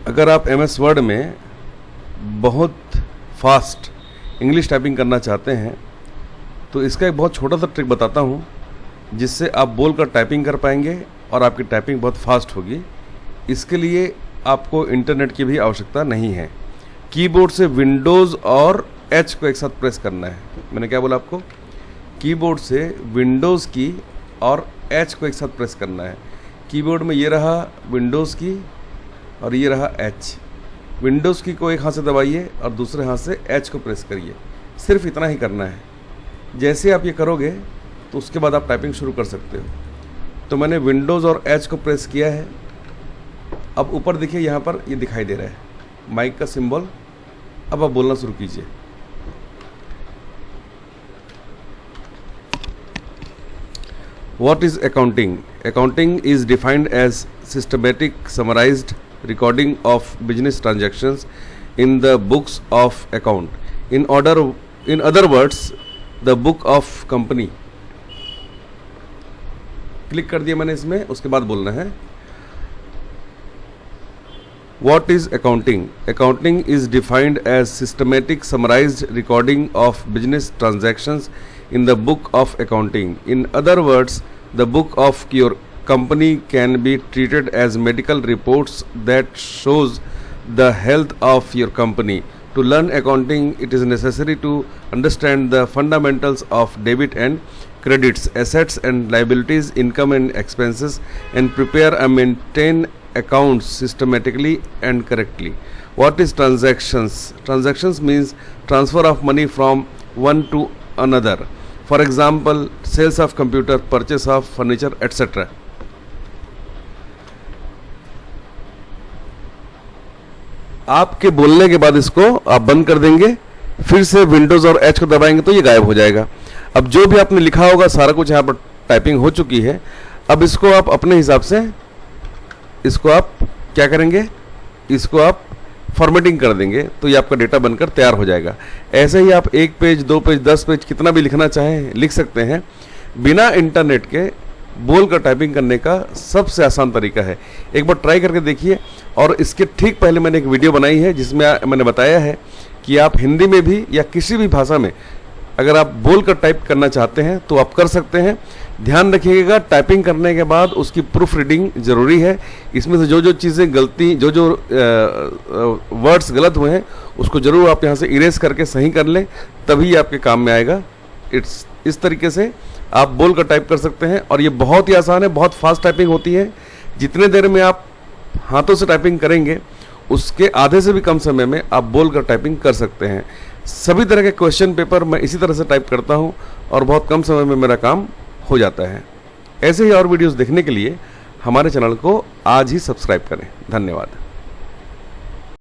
अगर आप MS word में बहुत फास्ट इंग्लिश टाइपिंग करना चाहते हैं तो इसका एक बहुत छोटा सा ट्रिक बताता हूँ जिससे आप बोलकर टाइपिंग कर पाएंगे और आपकी टाइपिंग बहुत फास्ट होगी। इसके लिए आपको इंटरनेट की भी आवश्यकता नहीं है। कीबोर्ड से विंडोज़ और H को एक साथ प्रेस करना है। मैंने क्या बोला आपको? कीबोर्ड से विंडोज़ की और H को एक साथ प्रेस करना है। कीबोर्ड में ये रहा विंडोज़ की और ये रहा H। विंडोज़ की को एक हाथ से दबाइए और दूसरे हाथ से H को प्रेस करिए। सिर्फ इतना ही करना है। जैसे आप ये करोगे तो उसके बाद आप टाइपिंग शुरू कर सकते हो। तो मैंने विंडोज़ और H को प्रेस किया है। अब ऊपर देखिए, यहाँ पर ये दिखाई दे रहा है माइक का सिंबल। अब आप बोलना शुरू कीजिए। What is accounting? Accounting is defined as systematic summarized recording of business transactions in the books of account. In other words, the book of company. Click कर दिया मैंने इसमें, उसके बाद बोलना है What is accounting? Accounting is defined as systematic summarized recording of business transactions in the book of accounting. In other words, the book of your company can be treated as medical reports that shows the health of your company. To learn accounting, it is necessary to understand the fundamentals of debit and credits, assets and liabilities, income and expenses, and prepare and maintain accounts systematically and correctly. What is transactions? Transactions means transfer of money from one to another. For example, sales of computer, purchase of furniture, etc. आपके बोलने के बाद इसको आप बंद कर देंगे, फिर से विंडोज़ और H को दबाएंगे तो ये गायब हो जाएगा। अब जो भी आपने लिखा होगा सारा कुछ यहाँ पर टाइपिंग हो चुकी है। अब इसको आप अपने हिसाब से इसको आप क्या करेंगे, इसको आप फॉर्मेटिंग कर देंगे तो ये आपका डेटा बनकर तैयार हो जाएगा। ऐसे ही आप 1 पेज 2 पेज 10 पेज कितना भी लिखना चाहें लिख सकते हैं। बिना इंटरनेट के बोलकर टाइपिंग करने का सबसे आसान तरीका है। एक बार ट्राई करके देखिए। और इसके ठीक पहले मैंने एक वीडियो बनाई है जिसमें मैंने बताया है कि आप हिंदी में भी या किसी भी भाषा में अगर आप बोलकर टाइप करना चाहते हैं तो आप कर सकते हैं। ध्यान रखिएगा, टाइपिंग करने के बाद उसकी प्रूफ रीडिंग ज़रूरी है। इसमें से जो चीज़ें गलती जो वर्ड्स गलत हुए हैं उसको ज़रूर आप यहाँ से इरेज करके सही कर लें, तभी आपके काम में आएगा। इस तरीके से आप बोलकर टाइप कर सकते हैं और ये बहुत ही आसान है, बहुत फास्ट टाइपिंग होती है। जितने देर में आप हाथों से टाइपिंग करेंगे उसके आधे से भी कम समय में आप बोलकर टाइपिंग कर सकते हैं। सभी तरह के क्वेश्चन पेपर मैं इसी तरह से टाइप करता हूं और बहुत कम समय में मेरा काम हो जाता है। ऐसे ही और वीडियोस देखने के लिए हमारे चैनल को आज ही सब्सक्राइब करें। धन्यवाद।